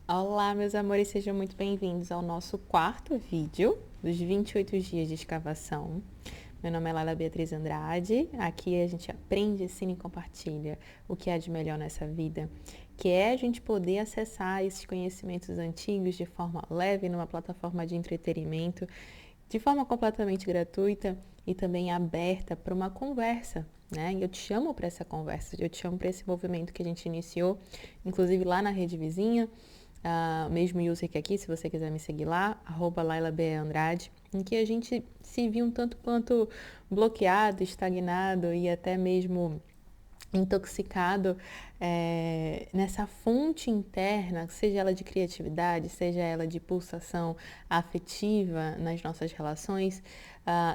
Olá, meus amores, sejam muito bem-vindos ao nosso quarto vídeo dos 28 dias de escavação. Meu nome é Laila Beatriz Andrade, aqui a gente aprende, ensina e compartilha o que há de melhor nessa vida, que é a gente poder acessar esses conhecimentos antigos de forma leve, numa plataforma de entretenimento, de forma completamente gratuita e também aberta para uma conversa, né? E eu te chamo para essa conversa, eu te chamo para esse movimento que a gente iniciou, inclusive lá na Rede Vizinha, mesmo user que aqui, se você quiser me seguir lá, @LailaBAndrade, em que a gente se viu um tanto quanto bloqueado, estagnado e até mesmo intoxicado nessa fonte interna, seja ela de criatividade, seja ela de pulsação afetiva nas nossas relações,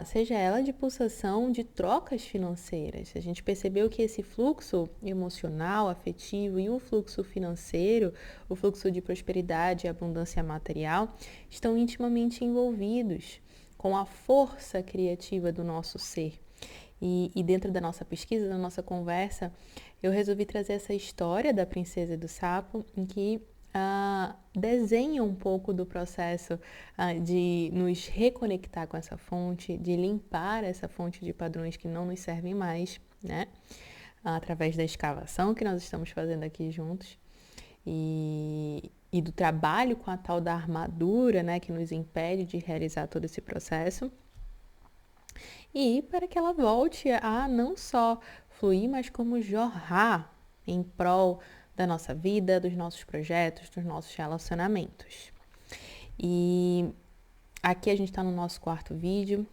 seja ela de pulsação de trocas financeiras. A gente percebeu que esse fluxo emocional, afetivo e o fluxo financeiro, o fluxo de prosperidade e abundância material, estão intimamente envolvidos com a força criativa do nosso ser. E dentro da nossa pesquisa, da nossa conversa, eu resolvi trazer essa história da Princesa e do Sapo, em que desenha um pouco do processo de nos reconectar com essa fonte, de limpar essa fonte de padrões que não nos servem mais, né? Através da escavação que nós estamos fazendo aqui juntos. E do trabalho com a tal da armadura, né, que nos impede de realizar todo esse processo. E para que ela volte a não só fluir, mas como jorrar em prol da nossa vida, dos nossos projetos, dos nossos relacionamentos. E aqui a gente está no nosso quarto vídeo.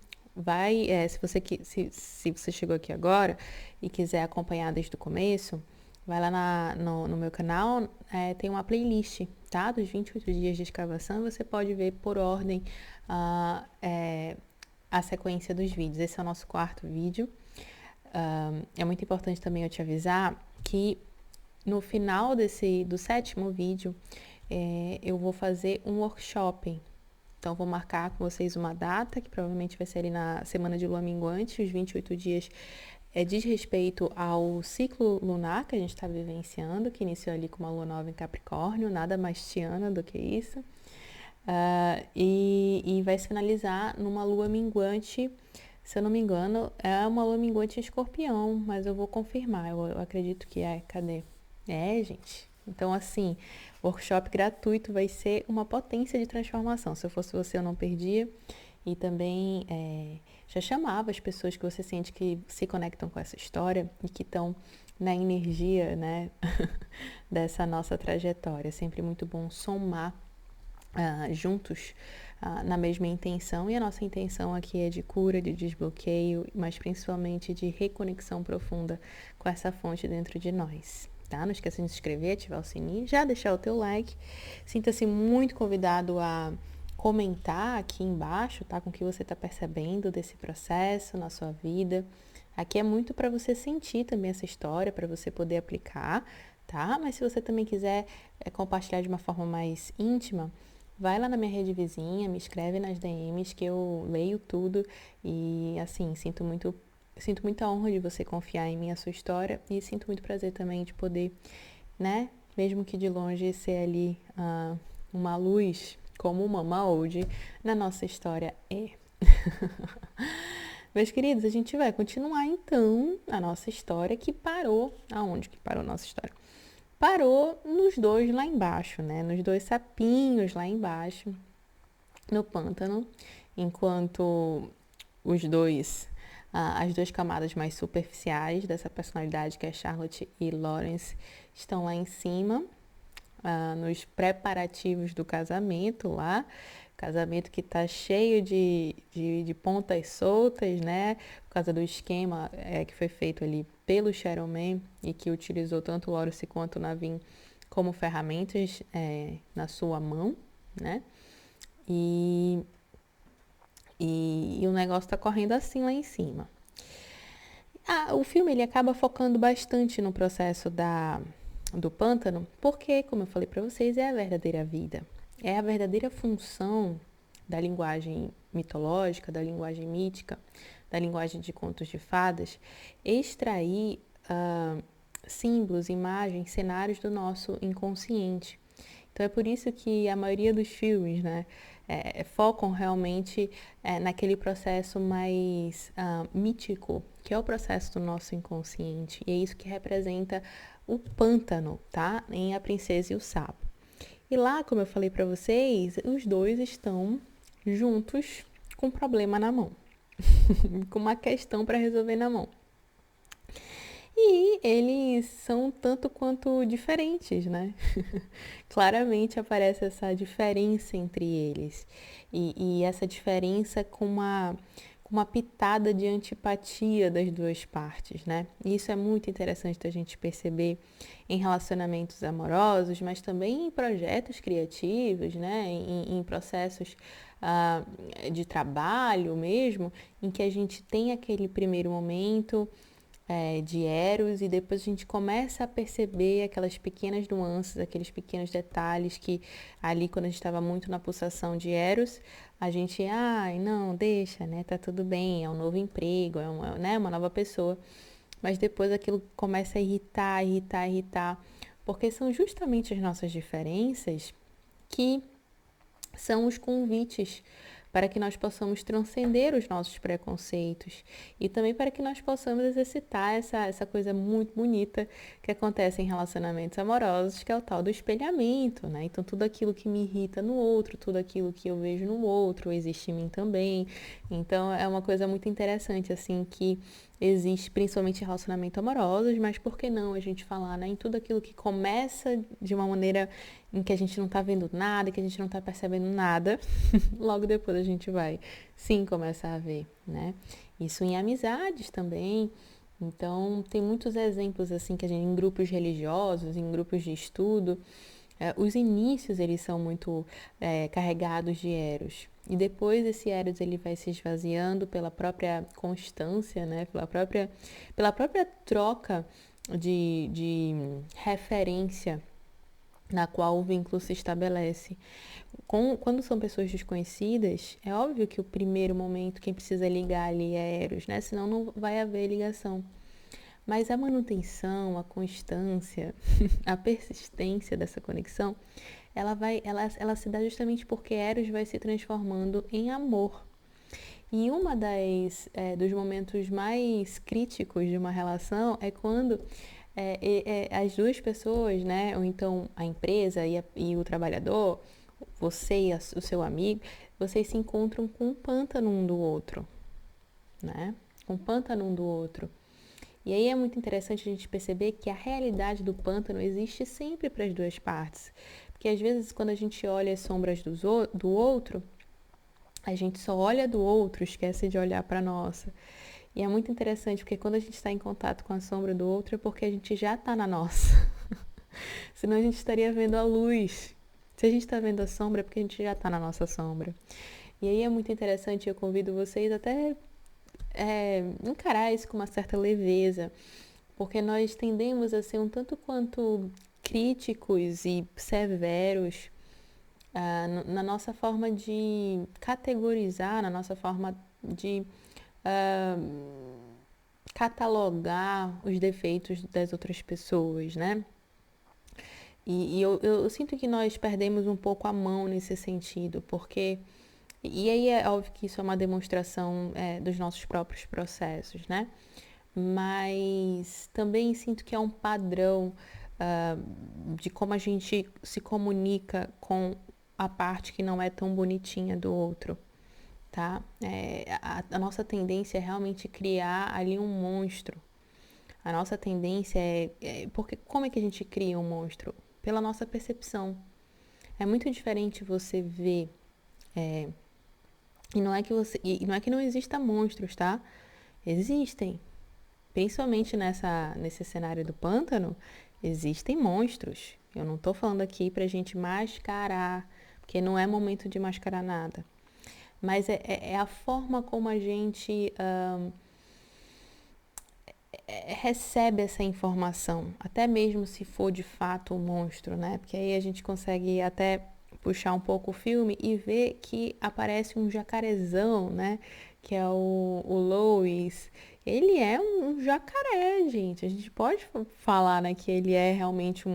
Se você chegou aqui agora e quiser acompanhar desde o começo, vai lá no meu canal, tem uma playlist, tá? Dos 28 dias de escavação, você pode ver por ordem a sequência dos vídeos. Esse é o nosso quarto vídeo. É muito importante também eu te avisar que no final do sétimo vídeo eu vou fazer um workshop. Então, vou marcar com vocês uma data, que provavelmente vai ser ali na semana de lua minguante, os 28 dias diz respeito ao ciclo lunar que a gente está vivenciando, que iniciou ali com uma lua nova em Capricórnio, nada mais tiana do que isso. E vai se finalizar numa lua minguante, se eu não me engano, é uma lua minguante em Escorpião, mas eu vou confirmar, eu acredito que é. Cadê? Gente. Então, assim, workshop gratuito vai ser uma potência de transformação. Se eu fosse você, eu não perdia. E também já chamava as pessoas que você sente que se conectam com essa história e que estão na energia, né, dessa nossa trajetória. É sempre muito bom somar juntos na mesma intenção, e a nossa intenção aqui é de cura, de desbloqueio, mas principalmente de reconexão profunda com essa fonte dentro de nós, tá? Não esqueça de se inscrever, ativar o sininho, já deixar o teu like. Sinta-se muito convidado a comentar aqui embaixo, tá? Com o que você está percebendo desse processo na sua vida. Aqui é muito para você sentir também essa história, para você poder aplicar, tá? Mas se você também quiser compartilhar de uma forma mais íntima, vai lá na minha rede vizinha, me escreve nas DMs que eu leio tudo e, assim, sinto muita honra de você confiar em mim, a sua história, e sinto muito prazer também de poder, né, mesmo que de longe, ser ali uma luz, como o Mama Old na nossa história é. Meus queridos, a gente vai continuar então a nossa história que parou. Aonde que parou a nossa história? Parou nos dois lá embaixo, né? Nos dois sapinhos lá embaixo, no pântano, enquanto as duas camadas mais superficiais dessa personalidade, que é Charlotte e Lawrence, estão lá em cima, nos preparativos do casamento lá. Casamento que está cheio de pontas soltas, né? Por causa do esquema que foi feito ali pelo Shadow Man e que utilizou tanto o Lawrence quanto o Naveen como ferramentas na sua mão, né? E o negócio está correndo assim lá em cima. O filme ele acaba focando bastante no processo do pântano, porque, como eu falei para vocês, é a verdadeira vida. É a verdadeira função da linguagem mitológica, da linguagem mítica, da linguagem de contos de fadas, extrair símbolos, imagens, cenários do nosso inconsciente. Então é por isso que a maioria dos filmes, né, focam realmente naquele processo mais mítico, que é o processo do nosso inconsciente. E é isso que representa o pântano, tá? Em A Princesa e o Sapo. E lá, como eu falei para vocês, os dois estão juntos com um problema na mão, com uma questão para resolver na mão. E eles são tanto quanto diferentes, né? Claramente aparece essa diferença entre eles. E essa diferença com uma pitada de antipatia das duas partes, né? E isso é muito interessante da gente perceber em relacionamentos amorosos, mas também em projetos criativos, né? Em processos de trabalho mesmo, em que a gente tem aquele primeiro momento de Eros e depois a gente começa a perceber aquelas pequenas nuances, aqueles pequenos detalhes que ali quando a gente estava muito na pulsação de Eros, a gente, não, deixa, né, tá tudo bem, é um novo emprego, uma nova pessoa, mas depois aquilo começa a irritar, porque são justamente as nossas diferenças que são os convites para que nós possamos transcender os nossos preconceitos e também para que nós possamos exercitar essa coisa muito bonita que acontece em relacionamentos amorosos, que é o tal do espelhamento, né? Então, tudo aquilo que me irrita no outro, tudo aquilo que eu vejo no outro, existe em mim também. Então, é uma coisa muito interessante, assim, que existe principalmente em relacionamentos amorosos, mas por que não a gente falar, né, em tudo aquilo que começa de uma maneira em que a gente não tá vendo nada, que a gente não tá percebendo nada, logo depois a gente vai sim começar a ver, né? Isso em amizades também. Então, tem muitos exemplos assim que a gente, em grupos religiosos, em grupos de estudo, os inícios eles são muito carregados de Eros. E depois esse Eros ele vai se esvaziando pela própria constância, né? Pela própria troca de referência na qual o vínculo se estabelece. Quando são pessoas desconhecidas, é óbvio que o primeiro momento quem precisa ligar ali é Eros, né? Senão não vai haver ligação. Mas a manutenção, a constância, a persistência dessa conexão, ela se dá justamente porque Eros vai se transformando em amor. E dos momentos mais críticos de uma relação é quando as duas pessoas, né, ou então a empresa e o trabalhador, você e o seu amigo, vocês se encontram com um pântano um do outro, né? Com um pântano um do outro. E aí é muito interessante a gente perceber que a realidade do pântano existe sempre para as duas partes. Porque às vezes quando a gente olha as sombras do outro, a gente só olha do outro, esquece de olhar para a nossa. E é muito interessante porque quando a gente está em contato com a sombra do outro é porque a gente já está na nossa. Senão a gente estaria vendo a luz. Se a gente está vendo a sombra é porque a gente já está na nossa sombra. E aí é muito interessante, eu convido vocês até encarar isso com uma certa leveza, porque nós tendemos a ser um tanto quanto críticos e severos na nossa forma de categorizar, na nossa forma de catalogar os defeitos das outras pessoas, né? E eu sinto que nós perdemos um pouco a mão nesse sentido, porque... E aí é óbvio que isso é uma demonstração dos nossos próprios processos, né? Mas também sinto que é um padrão de como a gente se comunica com a parte que não é tão bonitinha do outro, tá? A nossa tendência é realmente criar ali um monstro. A nossa tendência porque como é que a gente cria um monstro? Pela nossa percepção. É muito diferente você ver... E não é que não exista monstros, tá? Existem. Principalmente nesse cenário do pântano, existem monstros. Eu não tô falando aqui pra gente mascarar, porque não é momento de mascarar nada. Mas é a forma como a gente recebe essa informação, até mesmo se for de fato um monstro, né? Porque aí a gente consegue até puxar um pouco o filme e ver que aparece um jacarezão, né? que é o Lois, ele é um jacaré, gente. A gente pode falar, né, que ele é realmente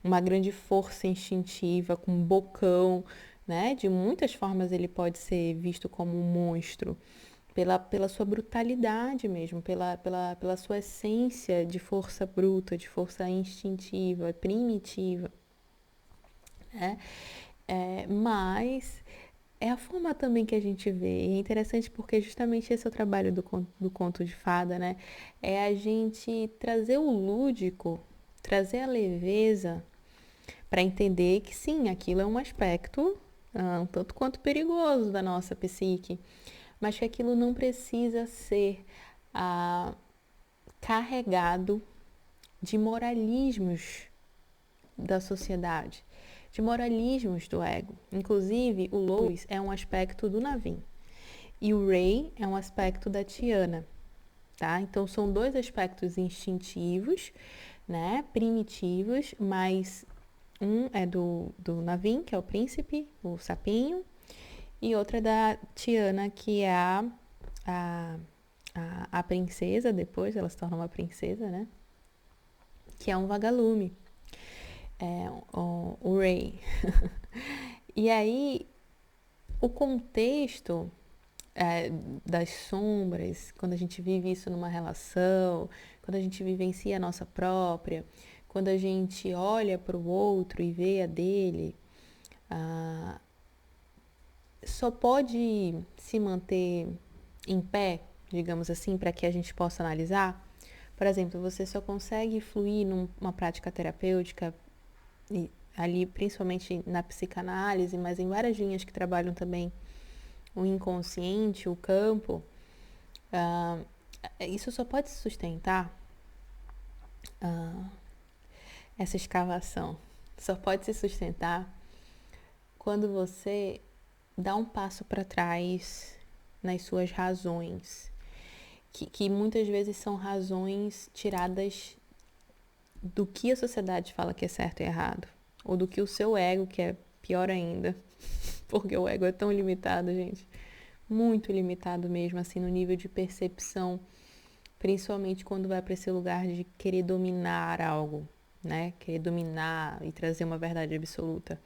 uma grande força instintiva, com um bocão, né? De muitas formas ele pode ser visto como um monstro. Pela sua brutalidade mesmo, pela sua essência de força bruta, de força instintiva, primitiva, né? Mas é a forma também que a gente vê. E é interessante porque justamente esse é o trabalho do conto de fada, né? É a gente trazer o lúdico, trazer a leveza para entender que sim, aquilo é um aspecto um tanto quanto perigoso da nossa psique, mas que aquilo não precisa ser carregado de moralismos da sociedade, de moralismos do ego. Inclusive, o Lois é um aspecto do Naveen e o Ray é um aspecto da Tiana, tá? Então, são dois aspectos instintivos, né, primitivos, mas um é do Naveen, que é o príncipe, o sapinho, e outra é da Tiana, que é a princesa, depois ela se torna uma princesa, né? Que é um vagalume, o Ray. E aí, o contexto das sombras, quando a gente vive isso numa relação, quando a gente vivencia a nossa própria, quando a gente olha para o outro e vê a dele, só pode se manter em pé, digamos assim, para que a gente possa analisar. Por exemplo, você só consegue fluir numa prática terapêutica, e ali principalmente na psicanálise, mas em várias linhas que trabalham também o inconsciente, o campo, isso só pode se sustentar, essa escavação, só pode se sustentar quando você dá um passo para trás nas suas razões, que muitas vezes são razões tiradas do que a sociedade fala que é certo e errado, ou do que o seu ego, que é pior ainda, porque o ego é tão limitado, gente, muito limitado mesmo, assim, no nível de percepção, principalmente quando vai para esse lugar de querer dominar algo, né? Querer dominar e trazer uma verdade absoluta.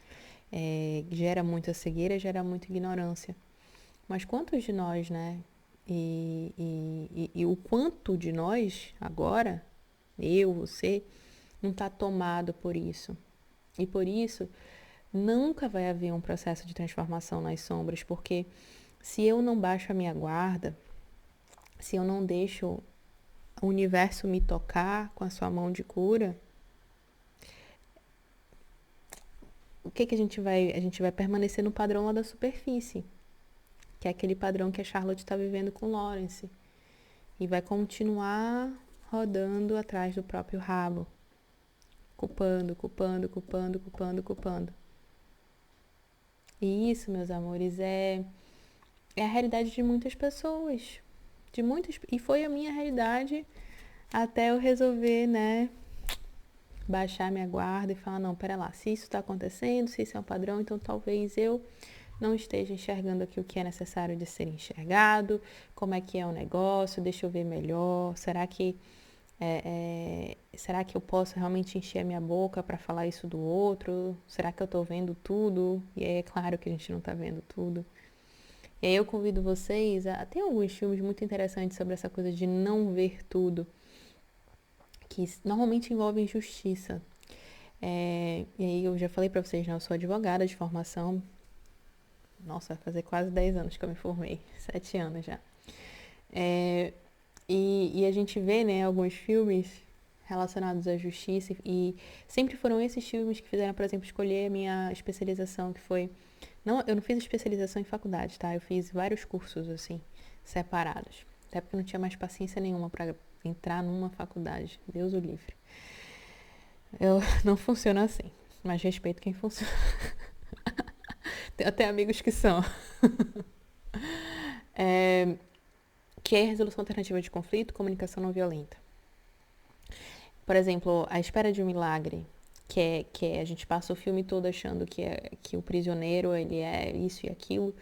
Gera muita cegueira, gera muita ignorância. Mas quantos de nós, né? E o quanto de nós agora, eu, você, não está tomado por isso. E por isso, nunca vai haver um processo de transformação nas sombras, porque se eu não baixo a minha guarda, se eu não deixo o universo me tocar com a sua mão de cura, o que a gente vai? A gente vai permanecer no padrão lá da superfície, que é aquele padrão que a Charlotte está vivendo com Lawrence, e vai continuar rodando atrás do próprio rabo, culpando. E isso, meus amores, é a realidade de muitas pessoas, e foi a minha realidade até eu resolver, né, baixar minha guarda e falar, não, pera lá, se isso está acontecendo, se isso é um padrão, então talvez eu não esteja enxergando aqui o que é necessário de ser enxergado, como é que é o negócio, deixa eu ver melhor, será que eu posso realmente encher a minha boca para falar isso do outro? Será que eu estou vendo tudo? E aí é claro que a gente não está vendo tudo. E aí eu convido vocês tem alguns filmes muito interessantes sobre essa coisa de não ver tudo, que normalmente envolvem justiça. E aí eu já falei pra vocês, né? Eu sou advogada de formação. Nossa, vai fazer quase 10 anos que eu me formei. 7 anos já. E a gente vê, né, alguns filmes relacionados à justiça e sempre foram esses filmes que fizeram, por exemplo, escolher a minha especialização, que foi... Não, eu não fiz especialização em faculdade, tá? Eu fiz vários cursos, assim, separados. Até porque eu não tinha mais paciência nenhuma pra entrar numa faculdade. Deus o livre. Eu não funciono assim, mas respeito quem funciona. Tenho até amigos que são. Que é resolução alternativa de conflito, comunicação não violenta. Por exemplo, A Espera de um Milagre, que é a gente passa o filme todo achando que o prisioneiro ele é isso e aquilo,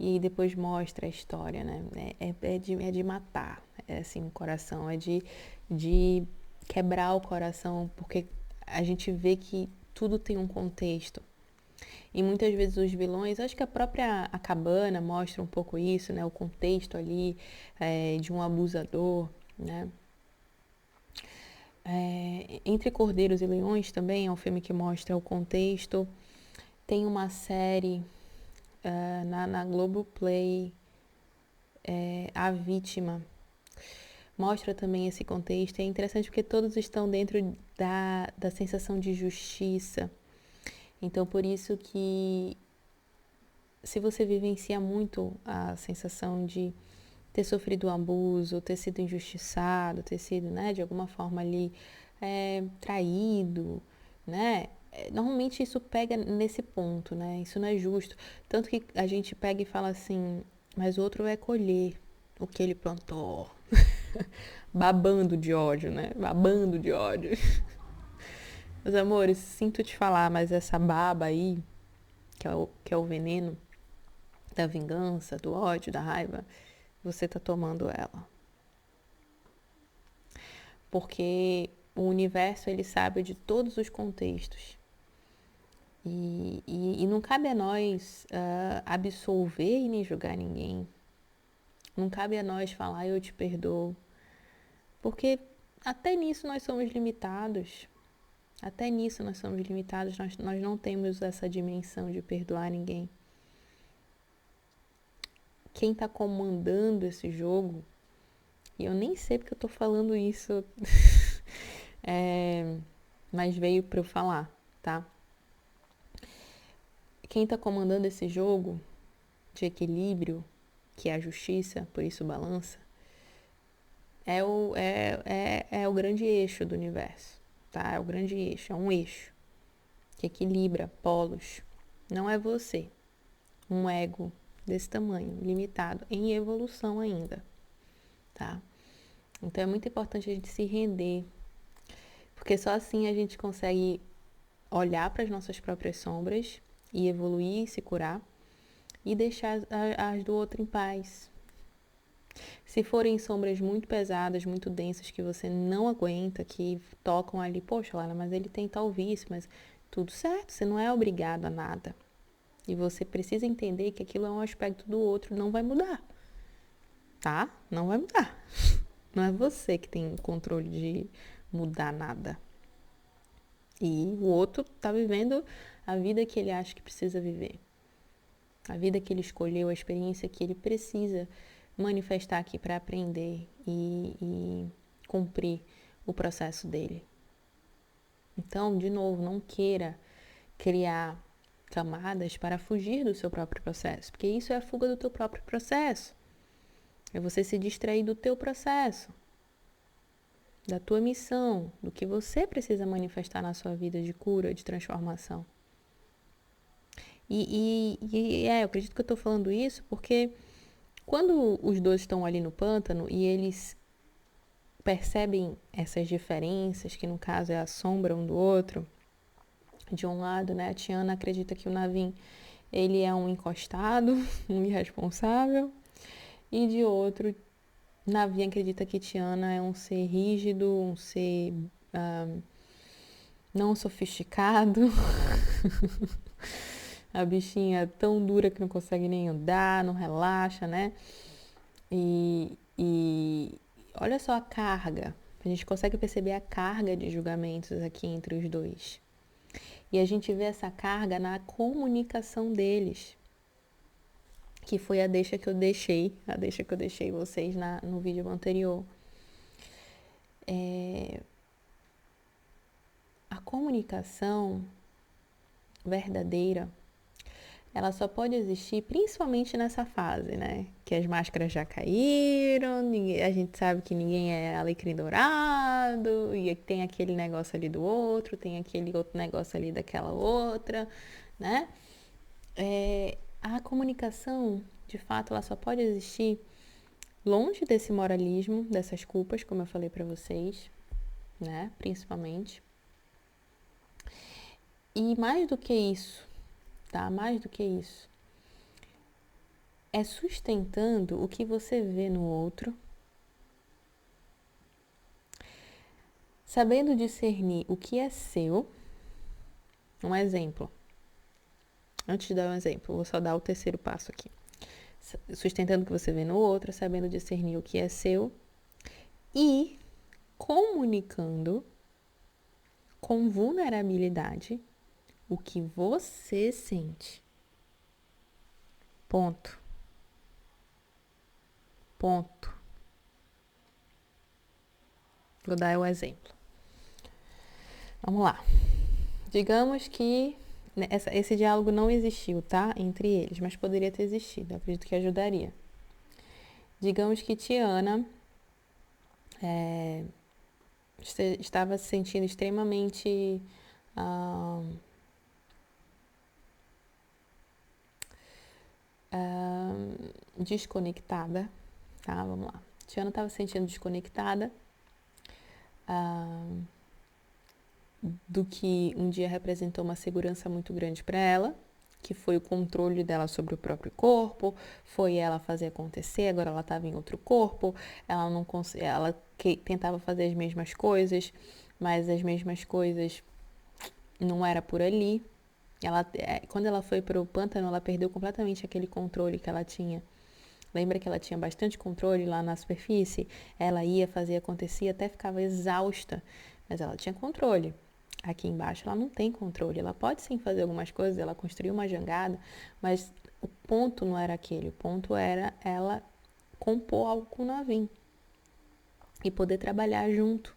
e depois mostra a história, né? É de matar, é assim, o coração, é de quebrar o coração, porque a gente vê que tudo tem um contexto. E muitas vezes os vilões, acho que a cabana mostra um pouco isso, né? O contexto ali de um abusador, né? Entre Cordeiros e Leões também é um filme que mostra o contexto. Tem uma série na Globoplay, A Vítima. Mostra também esse contexto. É interessante porque todos estão dentro da sensação de justiça. Então, por isso que se você vivencia muito a sensação de ter sofrido um abuso, ter sido injustiçado, ter sido, né, de alguma forma ali traído, né? Normalmente isso pega nesse ponto, né? Isso não é justo. Tanto que a gente pega e fala assim, mas o outro vai colher o que ele plantou. Babando de ódio, né? Babando de ódio. Meus amores, sinto te falar, mas essa baba aí, que é o veneno da vingança, do ódio, da raiva, você tá tomando ela. Porque o universo, ele sabe de todos os contextos. E não cabe a nós absolver e nem julgar ninguém. Não cabe a nós falar, eu te perdoo. Porque até nisso nós somos limitados. Até nisso nós somos limitados. Nós não temos essa dimensão de perdoar ninguém. Quem está comandando esse jogo, e eu nem sei porque eu estou falando isso, mas veio para eu falar, tá? Quem está comandando esse jogo de equilíbrio, que é a justiça, por isso balança, é o grande eixo do universo, tá? É o grande eixo, é um eixo que equilibra polos. Não é você, um ego desse tamanho, limitado, em evolução ainda, tá? Então é muito importante a gente se render, porque só assim a gente consegue olhar para as nossas próprias sombras e evoluir e se curar e deixar as do outro em paz. Se forem sombras muito pesadas, muito densas, que você não aguenta, que tocam ali, poxa, Lana, mas ele tem tal vício, mas tudo certo, você não é obrigado a nada. E você precisa entender que aquilo é um aspecto do outro, não vai mudar. Tá? Não vai mudar. Não é você que tem controle de mudar nada. E o outro tá vivendo a vida que ele acha que precisa viver. A vida que ele escolheu, a experiência que ele precisa manifestar aqui para aprender e cumprir o processo dele. Então, de novo, não queira criar camadas para fugir do seu próprio processo, porque isso é a fuga do teu próprio processo. É você se distrair do teu processo, da tua missão, do que você precisa manifestar na sua vida de cura, de transformação. Eu acredito que eu estou falando isso porque quando os dois estão ali no pântano e eles percebem essas diferenças, que no caso é a sombra um do outro, de um lado, né, a Tiana acredita que o Navin, ele é um encostado, um irresponsável, e de outro, Navin acredita que Tiana é um ser rígido, um ser não sofisticado, a bichinha tão dura que não consegue nem andar, não relaxa, né? E olha só a carga. A gente consegue perceber a carga de julgamentos aqui entre os dois. E a gente vê essa carga na comunicação deles. Que foi a deixa que eu deixei vocês no vídeo anterior. A comunicação verdadeira, ela só pode existir principalmente nessa fase, né? Que as máscaras já caíram, a gente sabe que ninguém é alecrim dourado, e tem aquele negócio ali do outro, tem aquele outro negócio ali daquela outra, né? A comunicação, de fato, ela só pode existir longe desse moralismo, dessas culpas, como eu falei pra vocês, né? Principalmente. E mais do que isso, tá? Mais do que isso. é sustentando o que você vê no outro, sabendo discernir o que é seu. Um exemplo. Antes de dar um exemplo, vou só dar o terceiro passo aqui. Sustentando o que você vê no outro, sabendo discernir o que é seu e comunicando com vulnerabilidade o que você sente. Ponto. Ponto. Vou dar o exemplo. Vamos lá. Digamos que esse diálogo não existiu, tá? Entre eles, mas poderia ter existido. Eu acredito que ajudaria. Digamos que Tiana estava se sentindo extremamente desconectada, tá? Vamos lá. Tiana estava se sentindo desconectada do que um dia representou uma segurança muito grande para ela, que foi o controle dela sobre o próprio corpo, foi ela fazer acontecer, agora ela estava em outro corpo, ela não ela tentava fazer as mesmas coisas, mas as mesmas coisas não era por ali. Quando ela foi para o pântano, ela perdeu completamente aquele controle que ela tinha. Lembra que ela tinha bastante controle lá na superfície? Ela ia fazer acontecer, até ficava exausta, mas ela tinha controle. Aqui embaixo ela não tem controle. Ela pode sim fazer algumas coisas, ela construiu uma jangada, mas o ponto não era aquele. O ponto era ela compor algo com o Navin e poder trabalhar junto,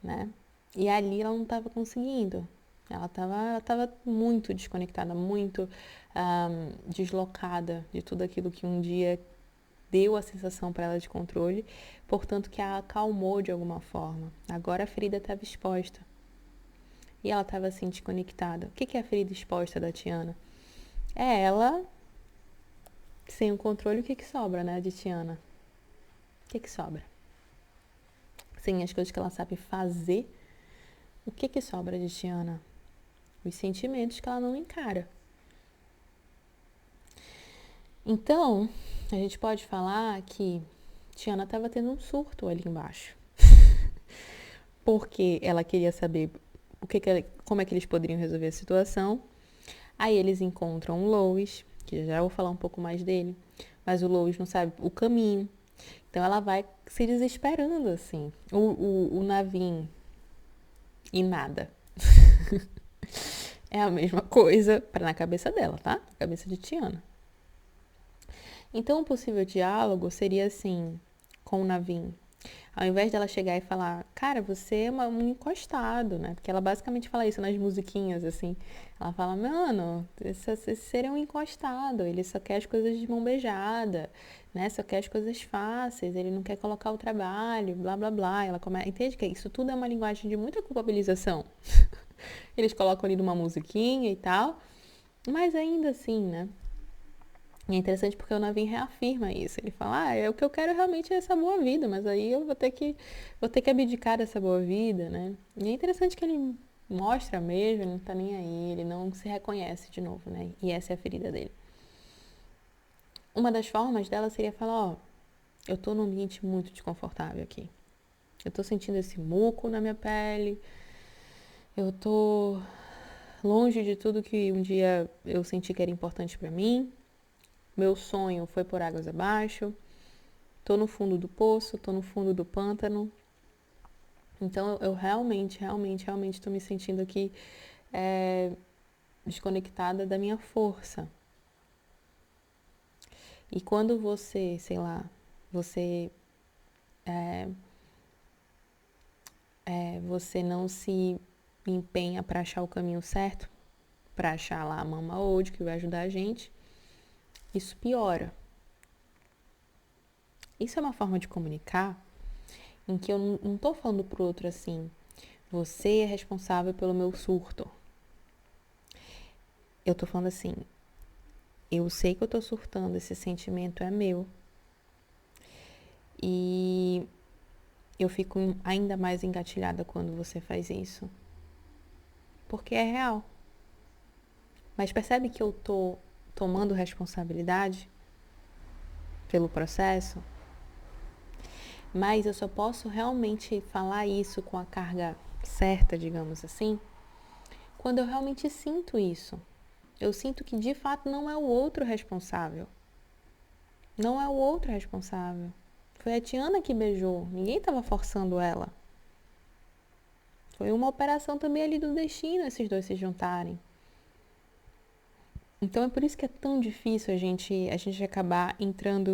né? E ali ela não estava conseguindo. Ela estava muito desconectada, muito deslocada de tudo aquilo que um dia deu a sensação para ela de controle, portanto que a acalmou de alguma forma. Agora a ferida estava exposta. E ela estava assim desconectada. O que é a ferida exposta da Tiana? É ela sem o controle, o que sobra, né, de Tiana? O que sobra? Sem as coisas que ela sabe fazer, o que sobra de Tiana? Os sentimentos que ela não encara. Então, a gente pode falar que Tiana estava tendo um surto ali embaixo. Porque ela queria saber como é que eles poderiam resolver a situação. Aí eles encontram o Lois, que já vou falar um pouco mais dele, mas o Lois não sabe o caminho. Então ela vai se desesperando, assim. O Navin e nada. É a mesma coisa na cabeça dela, tá? Na cabeça de Tiana. Então um possível diálogo seria assim, com o Navin. Ao invés dela chegar e falar, cara, você é um encostado, né? Porque ela basicamente fala isso nas musiquinhas, assim. Ela fala, mano, esse ser é um encostado, ele só quer as coisas de mão beijada, né? Só quer as coisas fáceis, ele não quer colocar o trabalho, blá, blá, blá. Entende que isso tudo é uma linguagem de muita culpabilização. Eles colocam ali numa musiquinha e tal, mas ainda assim, né? E é interessante porque o Navin reafirma isso. Ele fala, o que eu quero realmente é essa boa vida, mas aí eu vou ter que abdicar dessa boa vida, né? E é interessante que ele mostra mesmo, ele não tá nem aí, ele não se reconhece de novo, né? E essa é a ferida dele. Uma das formas dela seria falar, eu tô num ambiente muito desconfortável aqui. Eu tô sentindo esse muco na minha pele, eu tô longe de tudo que um dia eu senti que era importante pra mim. Meu sonho foi por águas abaixo. Tô no fundo do poço, tô no fundo do pântano. Então eu realmente tô me sentindo aqui desconectada da minha força. E quando você, sei lá, você não se empenha para achar o caminho certo, para achar lá a Mama Old que vai ajudar a gente, isso piora. Isso é uma forma de comunicar em que eu não tô falando pro outro assim, você é responsável pelo meu surto. Eu tô falando assim, eu sei que eu tô surtando, esse sentimento é meu. E eu fico ainda mais engatilhada quando você faz isso. Porque é real. Mas percebe que eu tô tomando responsabilidade? pelo processo, mas eu só posso realmente falar isso com a carga certa, digamos assim, quando eu realmente sinto isso. Eu sinto que de fato não é o outro responsável. Não é o outro responsável. Foi a Tiana que beijou, ninguém estava forçando ela. Foi uma operação também ali do destino, esses dois se juntarem. Então é por isso que é tão difícil a gente acabar entrando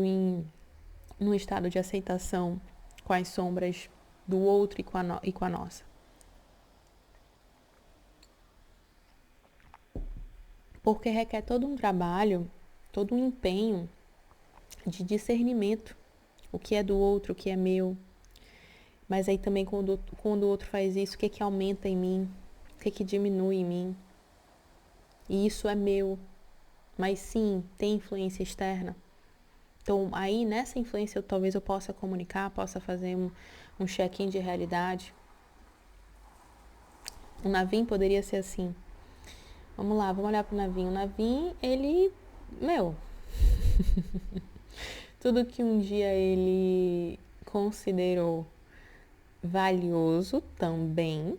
num estado de aceitação com as sombras do outro e com a nossa. Porque requer todo um trabalho, todo um empenho de discernimento. O que é do outro, o que é meu. Mas aí também quando o outro faz isso, o que é que aumenta em mim? O que é que diminui em mim? E isso é meu. Mas sim, tem influência externa. Então aí nessa influência talvez eu possa comunicar, possa fazer um check-in de realidade. O Navim poderia ser assim. Vamos lá, vamos olhar pro Navim. O Navim, ele, tudo que um dia ele considerou valioso também,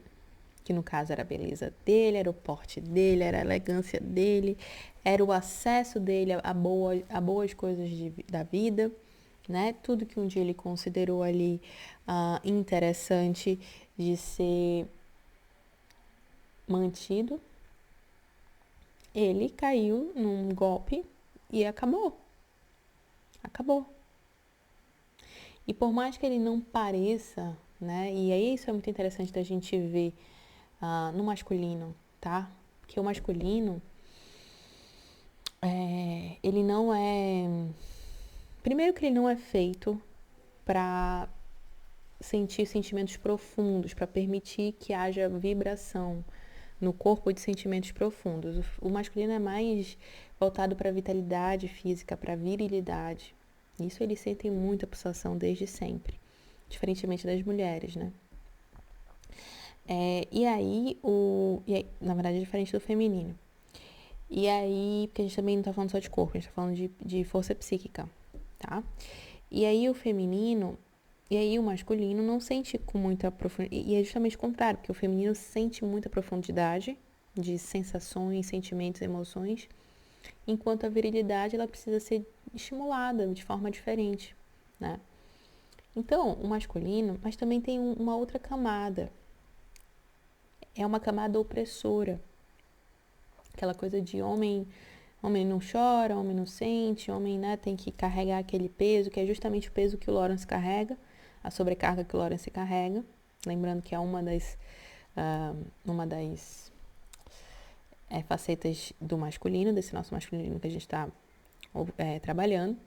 que no caso era a beleza dele, era o porte dele, era a elegância dele, era o acesso dele a boas coisas da vida, né? Tudo que um dia ele considerou ali interessante de ser mantido, ele caiu num golpe e acabou. Acabou. E por mais que ele não pareça, né? E aí isso é muito interessante da gente ver no masculino, tá? Porque o masculino, ele não é... Primeiro que ele não é feito para sentir sentimentos profundos, para permitir que haja vibração no corpo de sentimentos profundos. O masculino é mais voltado para a vitalidade física, para a virilidade. Isso eles sentem muita pulsação desde sempre, diferentemente das mulheres, né? E aí, na verdade, é diferente do feminino. E aí, porque a gente também não tá falando só de corpo, a gente tá falando de força psíquica, tá? E aí o feminino, e aí o masculino não sente com muita profundidade, e é justamente o contrário, porque o feminino sente muita profundidade de sensações, sentimentos, emoções, enquanto a virilidade, ela precisa ser estimulada de forma diferente, né? Então, o masculino, mas também tem uma outra camada, é uma camada opressora, aquela coisa de homem não chora, homem não sente, homem, né, tem que carregar aquele peso, que é justamente o peso que o Lawrence carrega, a sobrecarga que o Lawrence carrega. Lembrando que é uma das facetas do masculino, desse nosso masculino que a gente está trabalhando.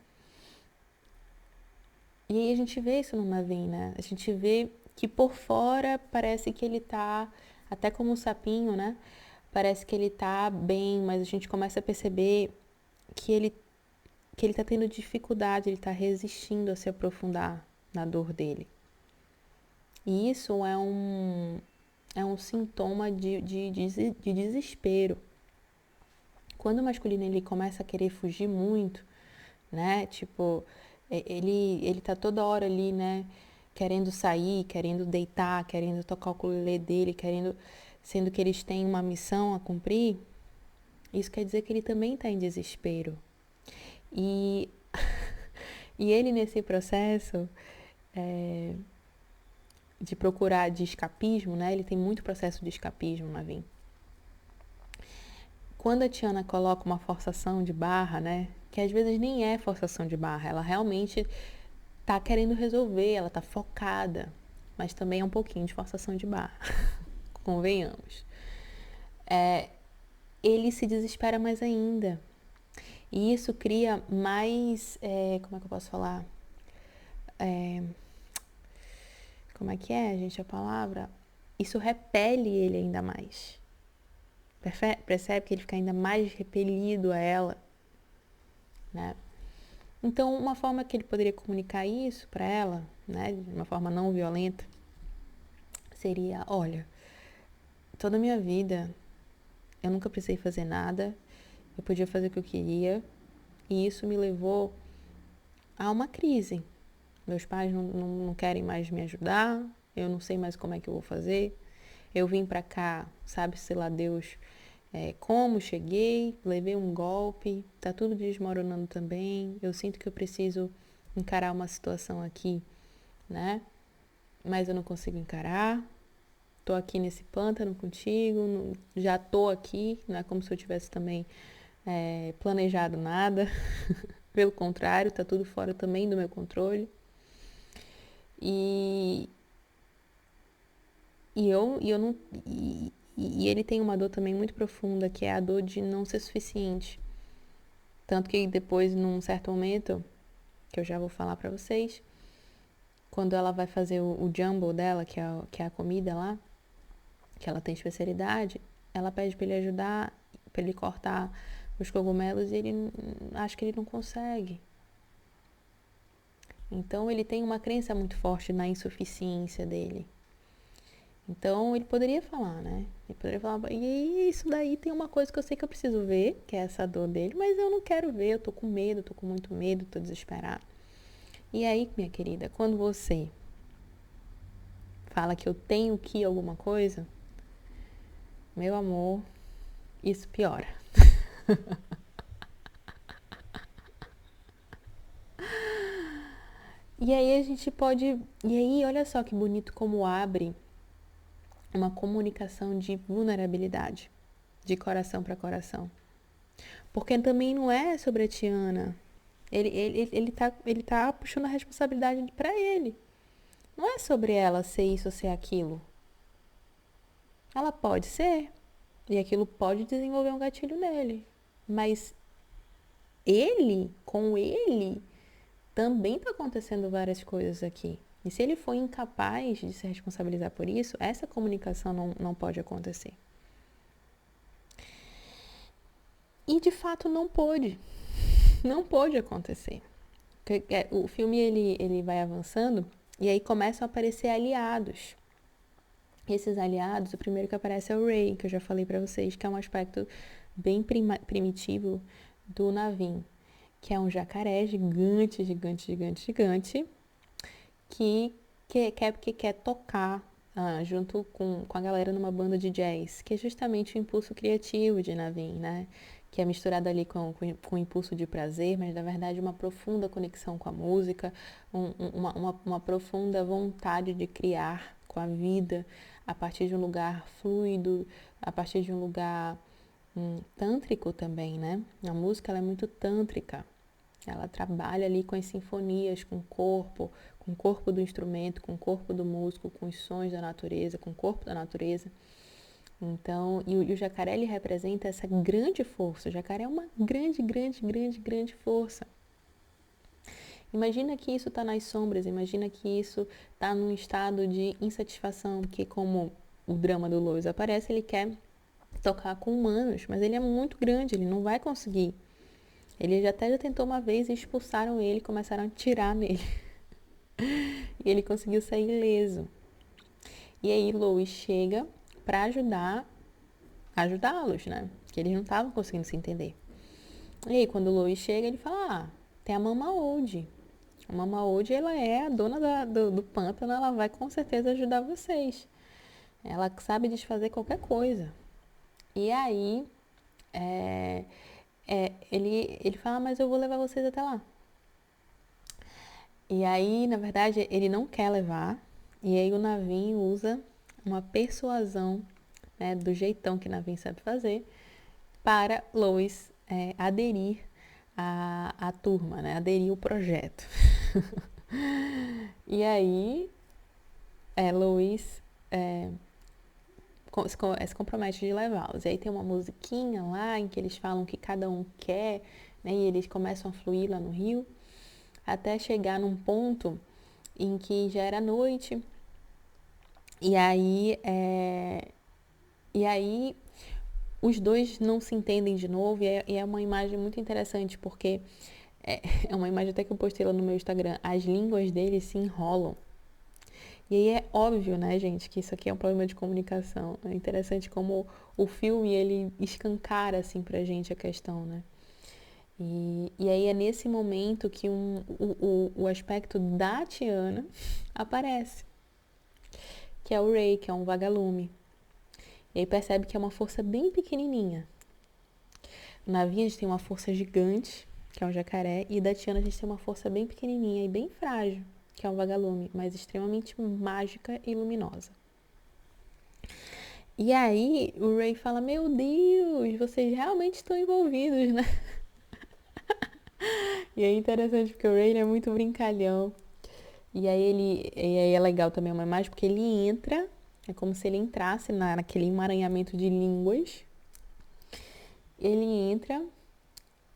E aí a gente vê isso no Navin, né? A gente vê que por fora parece que ele tá, até como um sapinho, né? Parece que ele tá bem, mas a gente começa a perceber que ele tá tendo dificuldade, ele tá resistindo a se aprofundar na dor dele. E isso é um sintoma de desespero. Quando o masculino ele começa a querer fugir muito, né? Tipo, ele tá toda hora ali, né? Querendo sair, querendo deitar, querendo tocar o ukulele dele, sendo que eles têm uma missão a cumprir. Isso quer dizer que ele também está em desespero. E, e ele nesse processo de procurar de escapismo, né? Ele tem muito processo de escapismo, Navin. Quando a Tiana coloca uma forçação de barra, né? Que às vezes nem é forçação de barra, ela realmente tá querendo resolver, ela tá focada, mas também é um pouquinho de forçação de barra, convenhamos. Ele se desespera mais ainda. E isso cria mais, como é que eu posso falar? Como é que é, gente, a palavra? Isso repele ele ainda mais. Percebe que ele fica ainda mais repelido a ela, né? Então, uma forma que ele poderia comunicar isso para ela, né, de uma forma não violenta, seria: olha, toda a minha vida eu nunca precisei fazer nada, eu podia fazer o que eu queria, e isso me levou há uma crise. Meus pais não querem mais me ajudar, eu não sei mais como é que eu vou fazer. Eu vim pra cá, sabe-se lá Deus como cheguei, levei um golpe, tá tudo desmoronando também. Eu sinto que eu preciso encarar uma situação aqui, né? Mas eu não consigo encarar. Tô aqui nesse pântano contigo, já tô aqui, não é como se eu tivesse também planejado nada. Pelo contrário, tá tudo fora também do meu controle. E eu não. E ele tem uma dor também muito profunda, que é a dor de não ser suficiente. Tanto que depois, num certo momento, que eu já vou falar pra vocês, quando ela vai fazer o jumble dela, que é a comida lá, que ela tem especialidade, ela pede pra ele ajudar, pra ele cortar os cogumelos e ele acha que ele não consegue. Então ele tem uma crença muito forte na insuficiência dele. Então ele poderia falar, né? Ele poderia falar, e isso daí tem uma coisa que eu sei que eu preciso ver, que é essa dor dele, mas eu não quero ver, eu tô com medo, tô com muito medo, tô desesperada. E aí, minha querida, quando você fala que eu tenho que alguma coisa, meu amor, isso piora. E aí a gente pode. E aí, olha só que bonito como abre uma comunicação de vulnerabilidade, de coração para coração. Porque também não é sobre a Tiana. Ele tá puxando a responsabilidade para ele. Não é sobre ela ser isso ou ser aquilo. Ela pode ser. E aquilo pode desenvolver um gatilho nele. Mas com ele, também tá acontecendo várias coisas aqui. E se ele for incapaz de se responsabilizar por isso, essa comunicação não pode acontecer. E de fato não pôde. Não pôde acontecer. O filme ele vai avançando e aí começam a aparecer aliados. Esses aliados, o primeiro que aparece é o Ray, que eu já falei pra vocês, que é um aspecto bem primitivo do Naveen, que é um jacaré gigante, gigante, gigante, gigante, que quer tocar junto com a galera numa banda de jazz, que é justamente o impulso criativo de Naveen, né? Que é misturado ali com o impulso de prazer, mas na verdade uma profunda conexão com a música, uma profunda vontade de criar com a vida, a partir de um lugar fluido, a partir de um lugar tântrico também, né? A música ela é muito tântrica. Ela trabalha ali com as sinfonias, com o corpo do instrumento, com o corpo do músico, com os sons da natureza, com o corpo da natureza. Então, e o jacaré ele representa essa grande força. O jacaré é uma grande, grande, grande, grande força. Imagina que isso está nas sombras, imagina que isso está num estado de insatisfação, que como o drama do Lois aparece, ele quer tocar com humanos, mas ele é muito grande, ele não vai conseguir. Ele já tentou uma vez e expulsaram ele, começaram a atirar nele. E ele conseguiu sair ileso. E aí Lois chega para ajudá-los, né? Que eles não estavam conseguindo se entender. E aí quando o Lois chega, ele fala, tem a Mama Old. A Mama Old, ela é a dona do pântano, ela vai com certeza ajudar vocês. Ela sabe desfazer qualquer coisa. E aí, ele fala, mas eu vou levar vocês até lá. E aí, na verdade, ele não quer levar. E aí o Naveen usa uma persuasão, né, do jeitão que Naveen sabe fazer, para Lois aderir à turma, né, aderir ao projeto. E aí, Lois se compromete de levá-los. E aí tem uma musiquinha lá em que eles falam que cada um quer, né, e eles começam a fluir lá no rio, até chegar num ponto em que já era noite. E aí, os dois não se entendem de novo, e é uma imagem muito interessante, porque é uma imagem até que eu postei lá no meu Instagram, as línguas deles se enrolam. E aí é óbvio, né, gente, que isso aqui é um problema de comunicação. É interessante como o filme, ele escancara, assim, pra gente a questão, né? E aí é nesse momento que o aspecto da Tiana aparece, que é o Rei, que é um vagalume. E aí percebe que é uma força bem pequenininha. Na Navi a gente tem uma força gigante, que é um jacaré, e da Tiana a gente tem uma força bem pequenininha e bem frágil, que é um vagalume, mas extremamente mágica e luminosa. E aí o Ray fala, meu Deus, vocês realmente estão envolvidos, né? E é interessante porque o Ray é muito brincalhão. E aí é legal também uma imagem porque ele entra, é como se ele entrasse naquele emaranhamento de línguas. Ele entra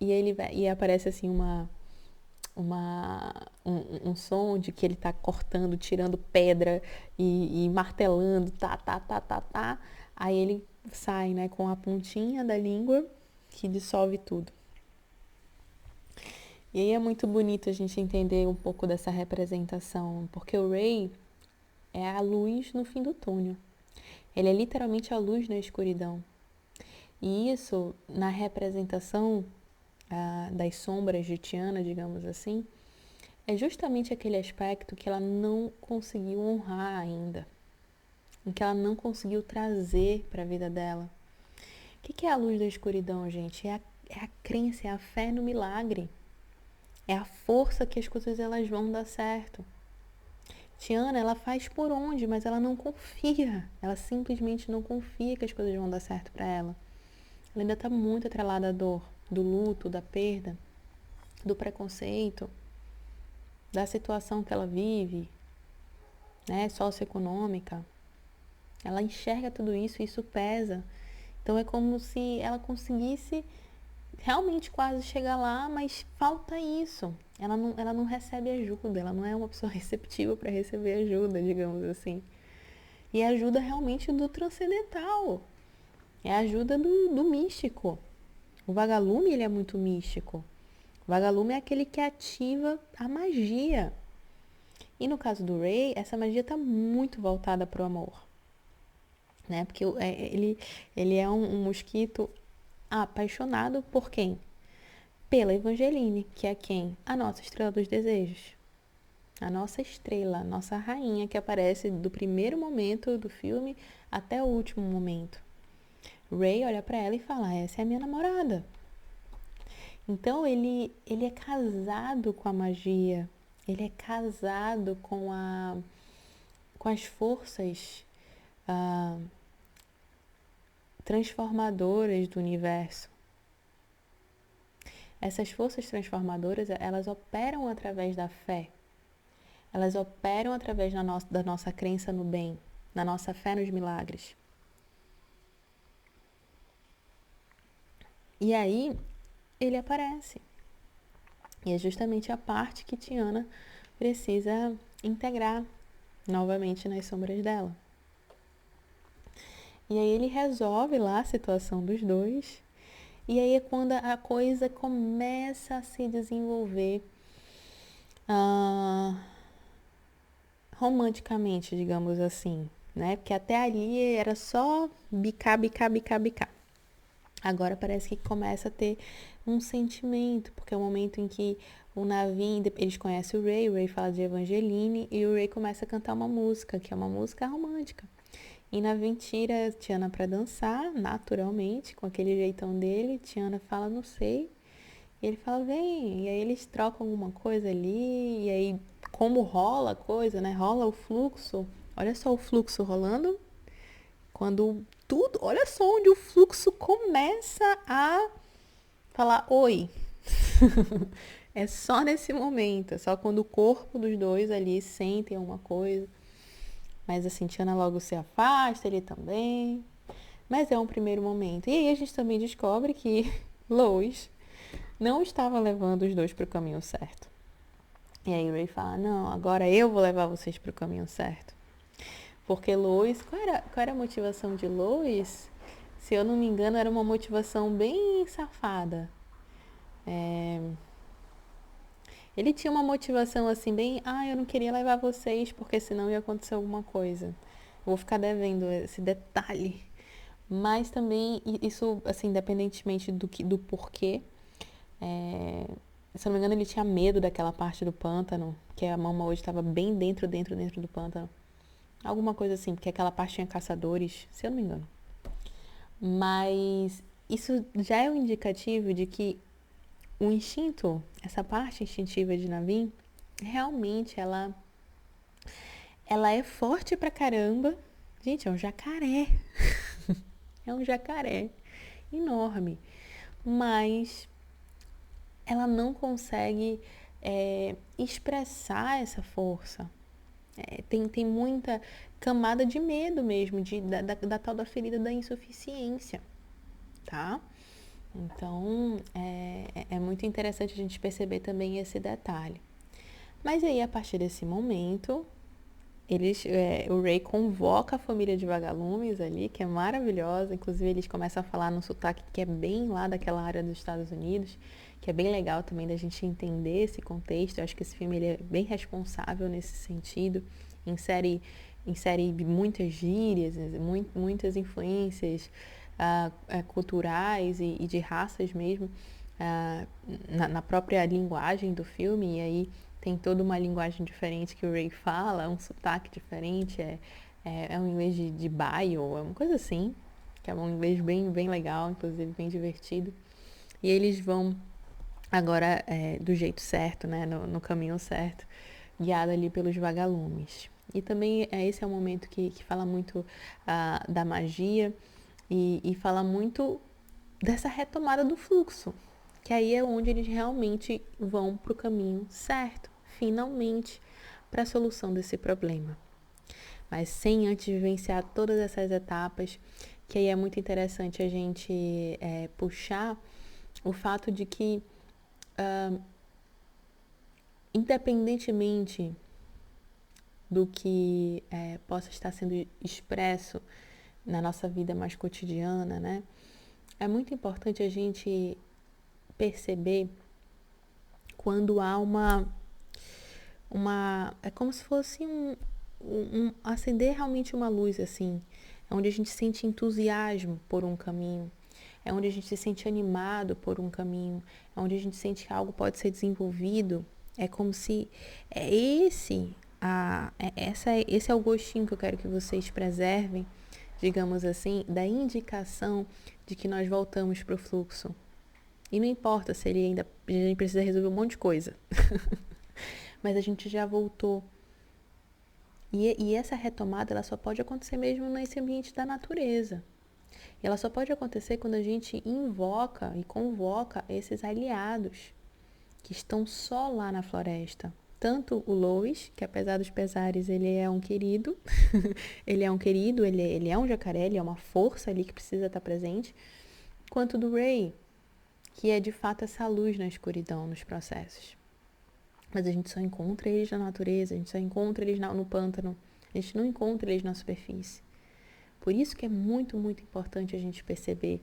e aparece assim um som de que ele tá cortando, tirando pedra e martelando, tá. Aí ele sai, né, com a pontinha da língua que dissolve tudo. E aí é muito bonito a gente entender um pouco dessa representação, porque o Ray é a luz no fim do túnel. Ele é literalmente a luz na escuridão. E isso, na representação das sombras de Tiana, digamos assim, é justamente aquele aspecto que ela não conseguiu honrar ainda, em que ela não conseguiu trazer para a vida dela. O que é a luz da escuridão, gente? É a crença, é a fé no milagre. É a força que as coisas elas vão dar certo. Tiana, ela faz por onde, mas ela não confia. Ela simplesmente não confia que as coisas vão dar certo para ela. Ela ainda está muito atrelada à dor, do luto, da perda, do preconceito, da situação que ela vive, né, socioeconômica. Ela enxerga tudo isso e isso pesa. Então é como se ela conseguisse realmente quase chegar lá, mas falta isso. Ela não recebe ajuda, ela não é uma pessoa receptiva para receber ajuda, digamos assim. E a ajuda realmente do transcendental. É a ajuda do místico. O vagalume, ele é muito místico. O vagalume é aquele que ativa a magia. E no caso do Ray, essa magia está muito voltada para o amor. Né? Porque ele é um mosquito apaixonado por quem? Pela Evangeline, que é quem? A nossa estrela dos desejos. A nossa estrela, a nossa rainha que aparece do primeiro momento do filme até o último momento. Ray olha para ela e fala, essa é a minha namorada. Então ele é casado com a magia, ele é casado com as forças transformadoras do universo. Essas forças transformadoras, elas operam através da fé. Elas operam através da nossa crença no bem, da nossa fé nos milagres. E aí, ele aparece. E é justamente a parte que Tiana precisa integrar novamente nas sombras dela. E aí ele resolve lá a situação dos dois. E aí é quando a coisa começa a se desenvolver romanticamente, digamos assim, né? Porque até ali era só bicar. Agora parece que começa a ter um sentimento, porque é o momento em que o Naveen, eles conhecem o Ray fala de Evangeline, e o Ray começa a cantar uma música, que é uma música romântica. E Naveen tira a Tiana pra dançar, naturalmente, com aquele jeitão dele. Tiana fala, não sei. E ele fala, vem. E aí eles trocam alguma coisa ali, e aí como rola a coisa, né? Rola o fluxo. Olha só o fluxo rolando. Quando tudo, olha só onde o fluxo começa a falar oi. É só nesse momento, é só quando o corpo dos dois ali sentem alguma coisa. Mas assim, Tiana logo se afasta, ele também. Mas é um primeiro momento. E aí a gente também descobre que Lois não estava levando os dois para o caminho certo. E aí o Ray fala, não, agora eu vou levar vocês para o caminho certo. Porque Lois, qual era a motivação de Lois? Se eu não me engano, era uma motivação bem safada. Ele tinha uma motivação assim, bem, eu não queria levar vocês porque senão ia acontecer alguma coisa. Eu vou ficar devendo esse detalhe. Mas também, isso, assim, independentemente do porquê, Se eu não me engano, ele tinha medo daquela parte do pântano, que a Mama hoje estava bem dentro do pântano. Alguma coisa assim, porque aquela parte tinha caçadores, se eu não me engano. Mas isso já é um indicativo de que o instinto, essa parte instintiva de Naveen, realmente ela é forte pra caramba. Gente, é um jacaré. É um jacaré enorme. Mas ela não consegue expressar essa força. Tem muita camada de medo mesmo, da tal da ferida da insuficiência, tá? Então, é muito interessante a gente perceber também esse detalhe. Mas aí, a partir desse momento, o Ray convoca a família de vagalumes ali, que é maravilhosa. Inclusive, eles começam a falar num sotaque que é bem lá daquela área dos Estados Unidos, que é bem legal também da gente entender esse contexto. Eu acho que esse filme ele é bem responsável nesse sentido. Insere muitas gírias, muitas influências culturais e de raças mesmo na própria linguagem do filme. E aí tem toda uma linguagem diferente que o Ray fala, um sotaque diferente, é um inglês de bio, é uma coisa assim, que é um inglês bem, bem legal, inclusive bem divertido. E eles vão agora do jeito certo, né, no caminho certo, guiado ali pelos vagalumes. E também esse é um momento que fala muito da magia e fala muito dessa retomada do fluxo, que aí é onde eles realmente vão para o caminho certo, finalmente, para a solução desse problema. Mas sem antes vivenciar todas essas etapas, que aí é muito interessante a gente puxar o fato de que, independentemente do que possa estar sendo expresso na nossa vida mais cotidiana, né? É muito importante a gente perceber quando há é como se fosse acender realmente uma luz, assim, é onde a gente sente entusiasmo por um caminho, é onde a gente se sente animado por um caminho, é onde a gente sente que algo pode ser desenvolvido. É como se esse é o gostinho que eu quero que vocês preservem, digamos assim, da indicação de que nós voltamos para o fluxo. E não importa se a gente precisa resolver um monte de coisa. Mas a gente já voltou. E essa retomada, ela só pode acontecer mesmo nesse ambiente da natureza. E ela só pode acontecer quando a gente invoca e convoca esses aliados que estão só lá na floresta. Tanto o Lois, que apesar dos pesares, ele é um querido, ele é um jacaré, ele é uma força ali que precisa estar presente, quanto do Ray, que é de fato essa luz na escuridão, nos processos. Mas a gente só encontra eles na natureza, a gente só encontra eles no pântano, a gente não encontra eles na superfície. Por isso que é muito, muito importante a gente perceber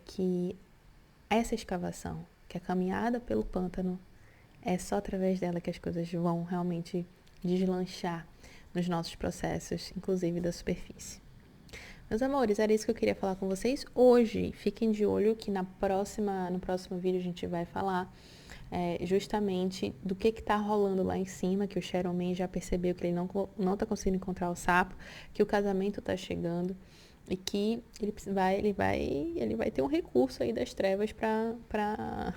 que essa escavação, que a caminhada pelo pântano, é só através dela que as coisas vão realmente deslanchar nos nossos processos, inclusive da superfície. Meus amores, era isso que eu queria falar com vocês hoje. Fiquem de olho que no próximo vídeo a gente vai falar justamente do que está rolando lá em cima, que o Sharon Man já percebeu que ele não está conseguindo encontrar o sapo, que o casamento está chegando e que ele vai ter um recurso aí das trevas para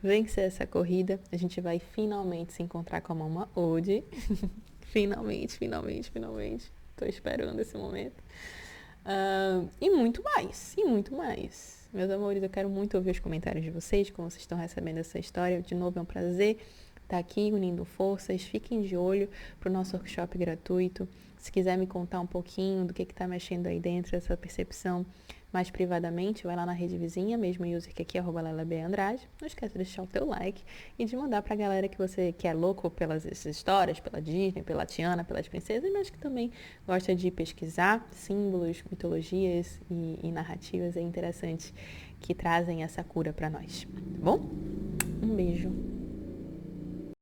vencer essa corrida. A gente vai finalmente se encontrar com a Mama Ode. Finalmente. Tô esperando esse momento. E muito mais. Meus amores, eu quero muito ouvir os comentários de vocês, como vocês estão recebendo essa história. De novo, é um prazer estar aqui unindo forças. Fiquem de olho para o nosso workshop gratuito. Se quiser me contar um pouquinho do que está mexendo aí dentro, essa percepção mais privadamente, vai lá na rede vizinha, mesmo user que aqui é @LailaBAndrade. Não esquece de deixar o teu like e de mandar pra galera que é louco pelas histórias, pela Disney, pela Tiana, pelas princesas, mas que também gosta de pesquisar símbolos, mitologias e narrativas interessantes que trazem essa cura pra nós, tá bom? Um beijo.